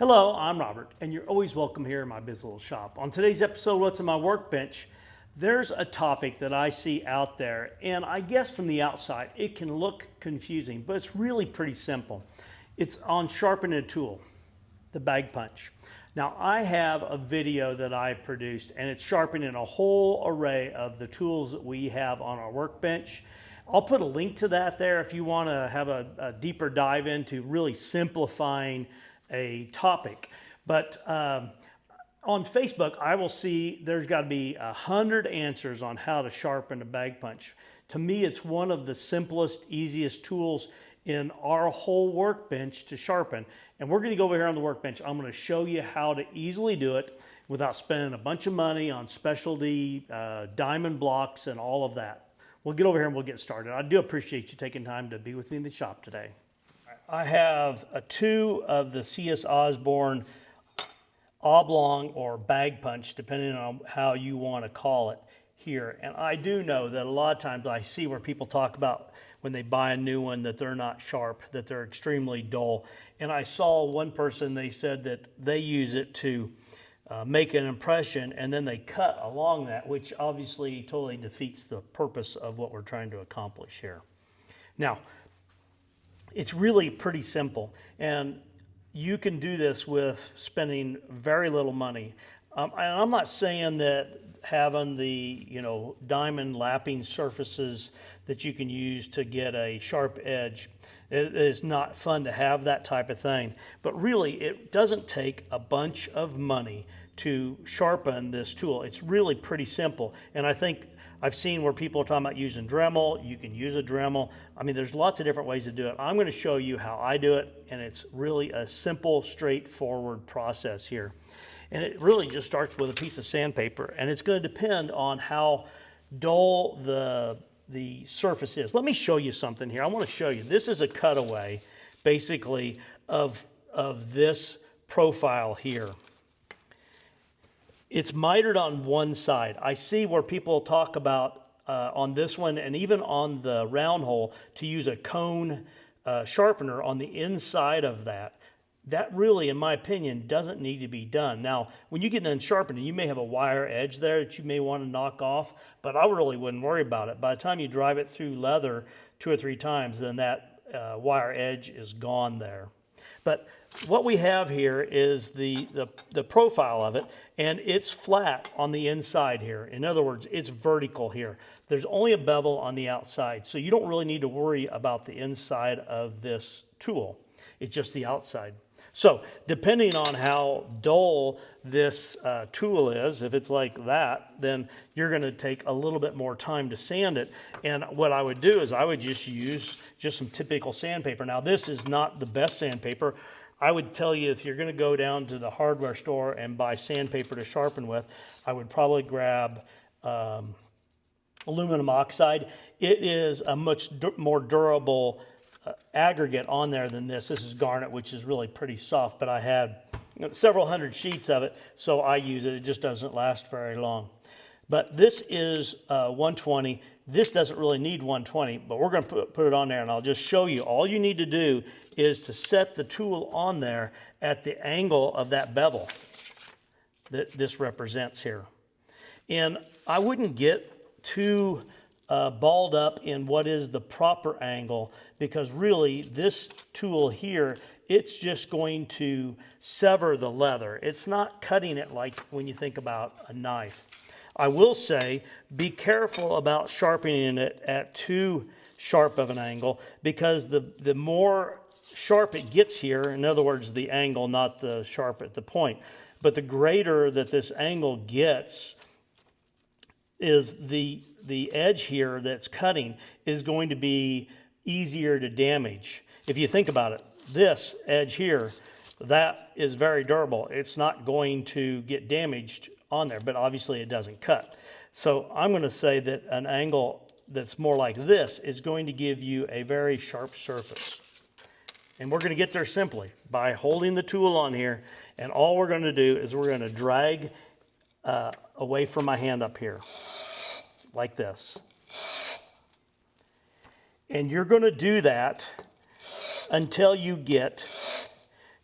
Hello, I'm Robert, and you're always welcome here in my busy little shop. On today's episode, What's on My Workbench, there's a topic that I see out there, and I guess from the outside, it can look confusing, but it's really pretty simple. It's on sharpening a tool, the bag punch. Now, I have a video that I produced, and it's sharpening a whole array of the tools that we have on our workbench. I'll put a link to that there if you want to have a deeper dive into really simplifying a topic. But on Facebook, I will see there's got to be 100 answers on how to sharpen a bag punch. To me, it's one of the simplest, easiest tools in our whole workbench to sharpen. And we're going to go over here on the workbench. I'm going to show you how to easily do it without spending a bunch of money on specialty diamond blocks and all of that. We'll get over here and we'll get started. I do appreciate you taking time to be with me in the shop today. I have two of the C.S. Osborne oblong or bag punch, depending on how you want to call it here. And I do know that a lot of times I see where people talk about when they buy a new one that they're not sharp, that they're extremely dull. And I saw one person, they said that they use it to make an impression and then they cut along that, which obviously totally defeats the purpose of what we're trying to accomplish here. Now, it's really pretty simple, and you can do this with spending very little money. And I'm not saying that having the diamond lapping surfaces that you can use to get a sharp edge, it is not fun to have that type of thing. But really, it doesn't take a bunch of money to sharpen this tool. It's really pretty simple, and I think I've seen where people are talking about using Dremel. You can use a Dremel. I mean, there's lots of different ways to do it. I'm going to show you how I do it, and it's really a simple, straightforward process here. And it really just starts with a piece of sandpaper, and it's going to depend on how dull the surface is. Let me show you something here. I want to show you. This is a cutaway, basically, of this profile here. It's mitered on one side. I see where people talk about on this one and even on the round hole to use a cone sharpener on the inside of that. That really, in my opinion, doesn't need to be done. Now, when you get done sharpening, you may have a wire edge there that you may want to knock off, but I really wouldn't worry about it. By the time you drive it through leather 2 or 3 times, then that wire edge is gone there. But what we have here is the profile of it, and it's flat on the inside here. In other words, it's vertical here. There's only a bevel on the outside, so you don't really need to worry about the inside of this tool. It's just the outside. So depending on how dull this tool is, if it's like that, then you're going to take a little bit more time to sand it. And what I would do is I would just use some typical sandpaper. Now, this is not the best sandpaper. I would tell you if you're going to go down to the hardware store and buy sandpaper to sharpen with, I would probably grab aluminum oxide. It is a much more durable aggregate on there than this. This is garnet, which is really pretty soft, but I had several hundred sheets of it, so I use it. It just doesn't last very long. But this is 120. This doesn't really need 120, but we're going to put it on there, and I'll just show you. All you need to do is to set the tool on there at the angle of that bevel that this represents here. And I wouldn't get too balled up in what is the proper angle, because really this tool here, it's just going to sever the leather. It's not cutting it like when you think about a knife. I will say, be careful about sharpening it at too sharp of an angle, because the more sharp it gets here, in other words, the angle, not the sharp at the point, but the greater that this angle gets, is the edge here that's cutting is going to be easier to damage. If you think about it, this edge here, that is very durable. It's not going to get damaged on there, but obviously it doesn't cut. So I'm going to say that an angle that's more like this is going to give you a very sharp surface. And we're going to get there simply by holding the tool on here, and all we're going to do is we're going to drag away from my hand up here, like this. And you're going to do that until you get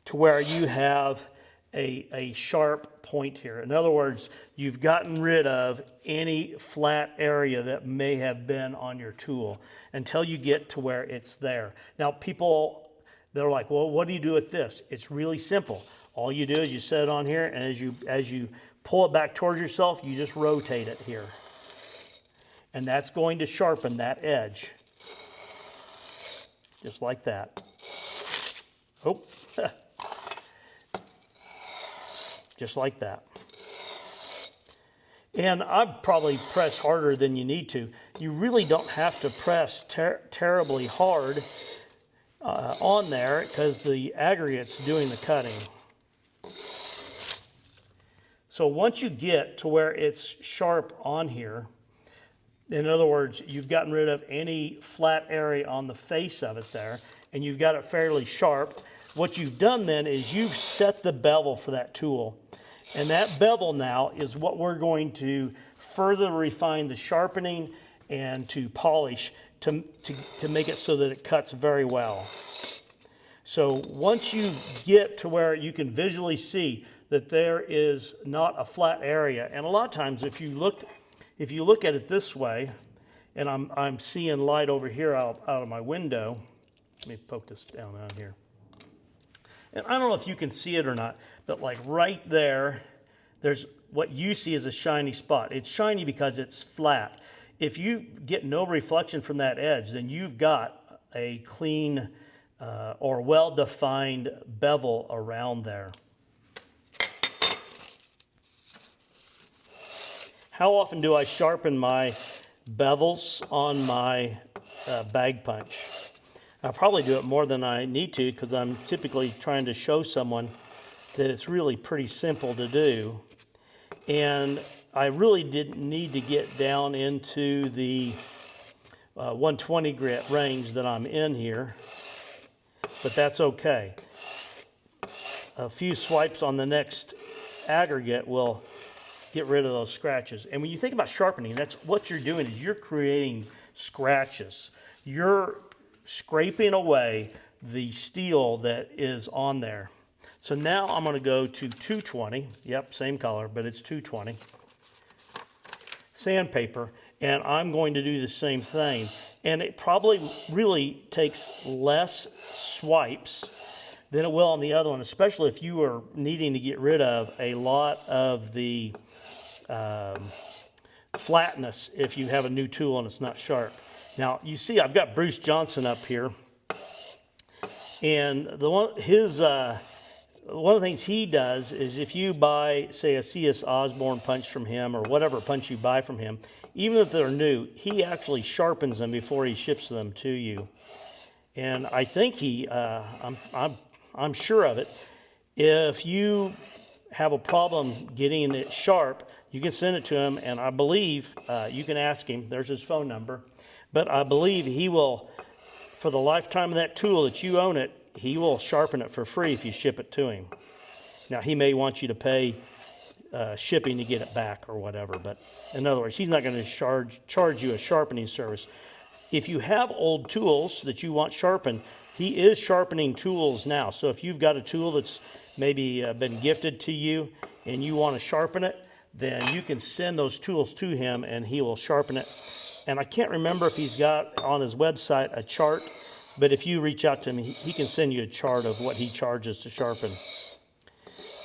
to where you have a sharp point here. In other words, you've gotten rid of any flat area that may have been on your tool until you get to where it's there. Now people, they're like, well, what do you do with this? It's really simple. All you do is you set it on here, and as you pull it back towards yourself, you just rotate it here. And that's going to sharpen that edge. Just like that. Oh. Just like that. And I've probably pressed harder than you need to. You really don't have to press terribly hard on there, because the aggregate's doing the cutting. So once you get to where it's sharp on here, in other words, you've gotten rid of any flat area on the face of it there, and you've got it fairly sharp, what you've done then is you've set the bevel for that tool. And that bevel now is what we're going to further refine the sharpening and to polish to make it so that it cuts very well. So once you get to where you can visually see that there is not a flat area, and a lot of times if you look at it this way, and I'm seeing light over here out of my window. Let me poke this down out here. And I don't know if you can see it or not, but like right there, there's what you see as a shiny spot. It's shiny because it's flat. If you get no reflection from that edge, then you've got a clean or well-defined bevel around there. How often do I sharpen my bevels on my bag punch? I probably do it more than I need to, because I'm typically trying to show someone that it's really pretty simple to do. And I really didn't need to get down into the 120 grit range that I'm in here, but that's okay. A few swipes on the next aggregate will get rid of those scratches. And when you think about sharpening, that's what you're doing, is you're creating scratches. You're scraping away the steel that is on there. So now I'm going to go to 220. Yep, same color, but it's 220. Sandpaper, and I'm going to do the same thing. And it probably really takes less swipes than it will on the other one, especially if you are needing to get rid of a lot of the flatness if you have a new tool and it's not sharp. Now, you see I've got Bruce Johnson up here, and one of the things he does is, if you buy, say, a C.S. Osborne punch from him, or whatever punch you buy from him, even if they're new, he actually sharpens them before he ships them to you. And I think I'm sure of it. If you have a problem getting it sharp, you can send it to him, and I believe you can ask him. There's his phone number. But I believe he will, for the lifetime of that tool that you own it, he will sharpen it for free if you ship it to him. Now, he may want you to pay shipping to get it back or whatever, but in other words, he's not going to charge you a sharpening service. If you have old tools that you want sharpened, he is sharpening tools now. So if you've got a tool that's maybe been gifted to you and you want to sharpen it, then you can send those tools to him and he will sharpen it. And I can't remember if he's got on his website a chart, but if you reach out to him, he can send you a chart of what he charges to sharpen.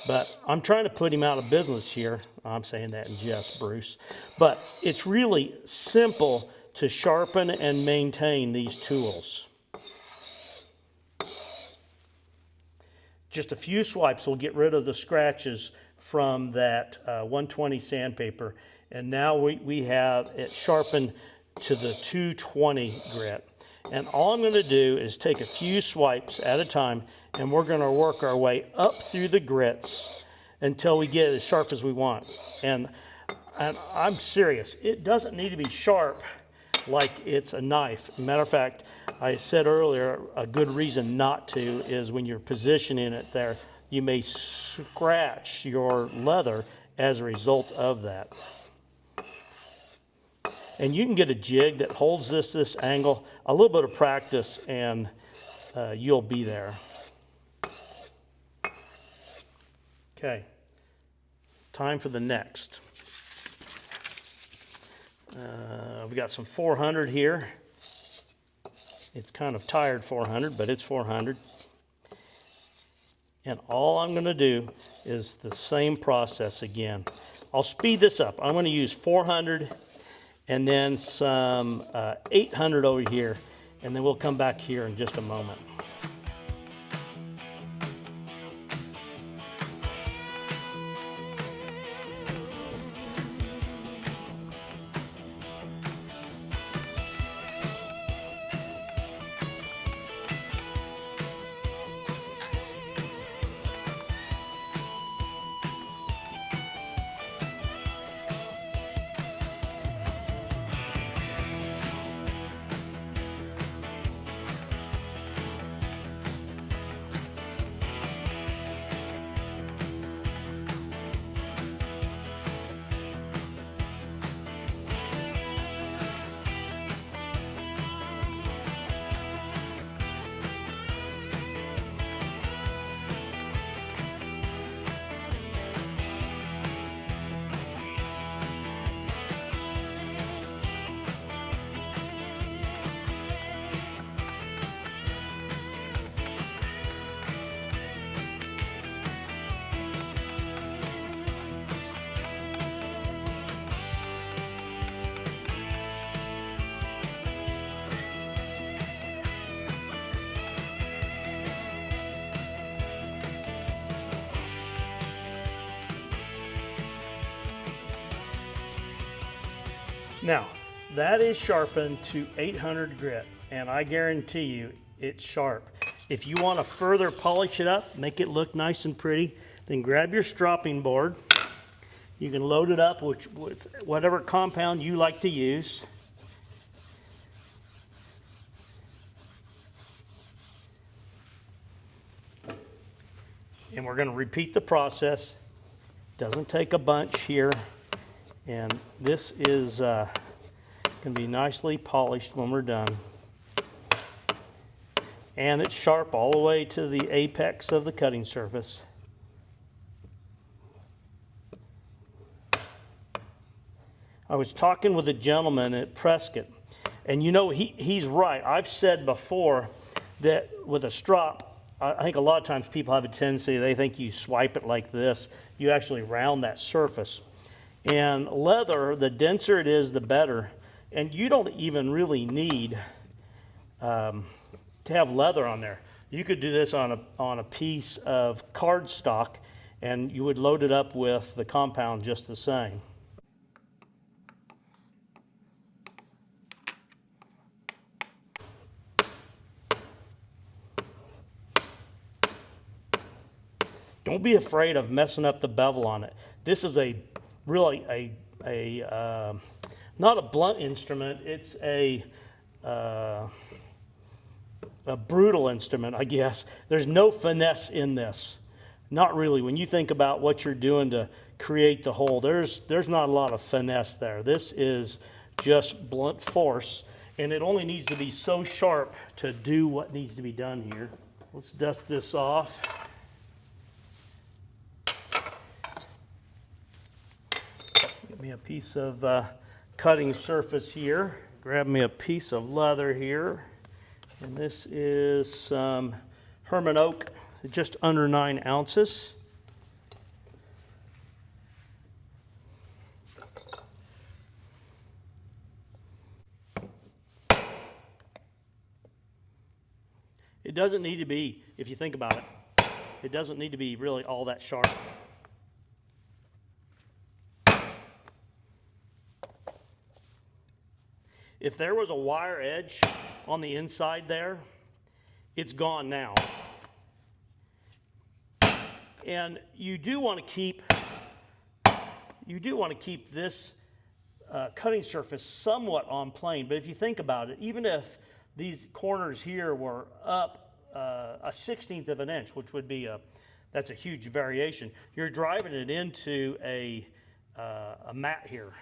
But I'm trying to put him out of business here. I'm saying that in jest, Bruce. But it's really simple to sharpen and maintain these tools. Just a few swipes will get rid of the scratches from that 120 sandpaper. And now we have it sharpened to the 220 grit. And all I'm going to do is take a few swipes at a time, and we're going to work our way up through the grits until we get as sharp as we want. And I'm serious. It doesn't need to be sharp like it's a knife. Matter of fact, I said earlier, a good reason not to is when you're positioning it there, you may scratch your leather as a result of that. And you can get a jig that holds this angle. A little bit of practice and you'll be there. Okay, time for the next. We've got some 400 here. It's kind of tired 400, but it's 400. And all I'm going to do is the same process again. I'll speed this up. I'm going to use 400 and then some 800 over here, and then we'll come back here in just a moment. Now, that is sharpened to 800 grit, and I guarantee you it's sharp. If you want to further polish it up, make it look nice and pretty, then grab your stropping board. You can load it up with whatever compound you like to use. And we're going to repeat the process. Doesn't take a bunch here. And this is going to be nicely polished when we're done. And it's sharp all the way to the apex of the cutting surface. I was talking with a gentleman at Prescott, and you know, he's right. I've said before that with a strop, I think a lot of times people have a tendency, they think you swipe it like this. You actually round that surface. And leather, the denser it is, the better. And you don't even really need to have leather on there. You could do this on a piece of cardstock, and you would load it up with the compound just the same. Don't be afraid of messing up the bevel on it. This is really not a blunt instrument. It's a brutal instrument, I guess. There's no finesse in this. Not really. When you think about what you're doing to create the hole, there's not a lot of finesse there. This is just blunt force, and it only needs to be so sharp to do what needs to be done here. Let's dust this off. Get me a piece of cutting surface here. Grab me a piece of leather here. And this is some Herman oak, just under 9 ounces. It doesn't need to be, if you think about it, it doesn't need to be really all that sharp. If there was a wire edge on the inside there, it's gone now. And you do want to keep this cutting surface somewhat on plane. But if you think about it, even if these corners here were up a 1/16 of an inch, which would be that's a huge variation, you're driving it into a mat here.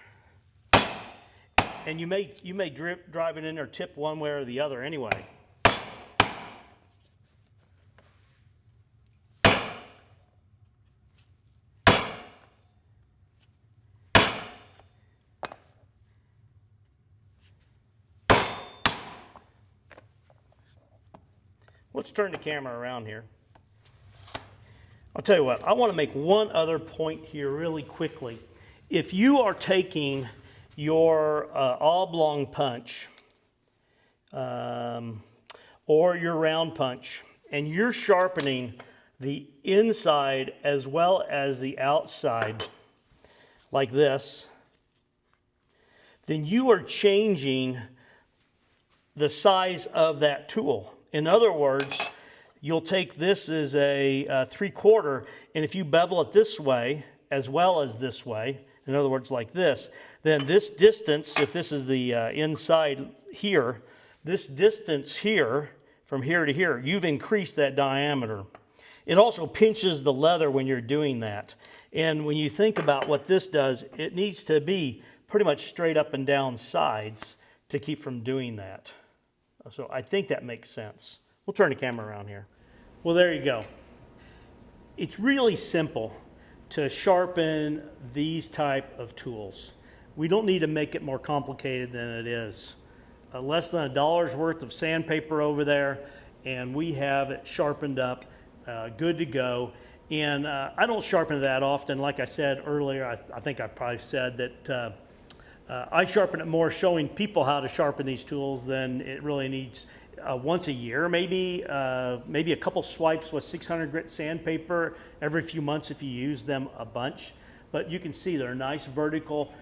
And you may drive it in or tip one way or the other anyway. let's turn the camera around here. I'll tell you what, I want to make one other point here really quickly. If you are taking your oblong punch or your round punch and you're sharpening the inside as well as the outside like this, then you are changing the size of that tool. In other words, you'll take this as a 3/4, and if you bevel it this way as well as this way, in other words like this, then this distance, if this is the inside here, this distance here, from here to here, you've increased that diameter. It also pinches the leather when you're doing that. And when you think about what this does, it needs to be pretty much straight up and down sides to keep from doing that. So I think that makes sense. We'll turn the camera around here. Well, there you go. It's really simple to sharpen these type of tools. We don't need to make it more complicated than it is. Less than $1's worth of sandpaper over there, and we have it sharpened up, good to go. And I don't sharpen it that often. Like I said earlier, I think I probably said that I sharpen it more showing people how to sharpen these tools than it really needs. Once a year, maybe a couple swipes with 600 grit sandpaper every few months if you use them a bunch. But you can see they're nice vertical,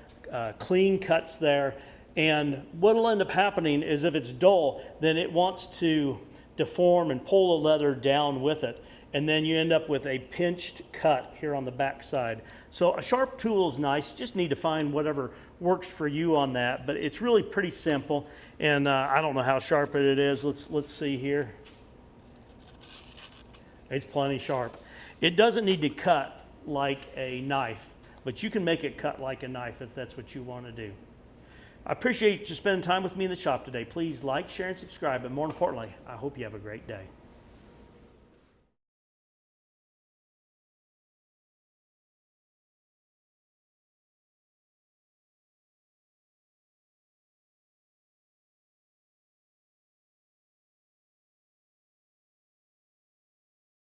clean cuts there. And what'll end up happening is if it's dull, then it wants to deform and pull the leather down with it. And then you end up with a pinched cut here on the back side. So a sharp tool is nice. Just need to find whatever works for you on that. But it's really pretty simple. And I don't know how sharp it is. Let's see here. It's plenty sharp. It doesn't need to cut like a knife, but you can make it cut like a knife if that's what you want to do. I appreciate you spending time with me in the shop today. Please like, share, and subscribe. But more importantly, I hope you have a great day.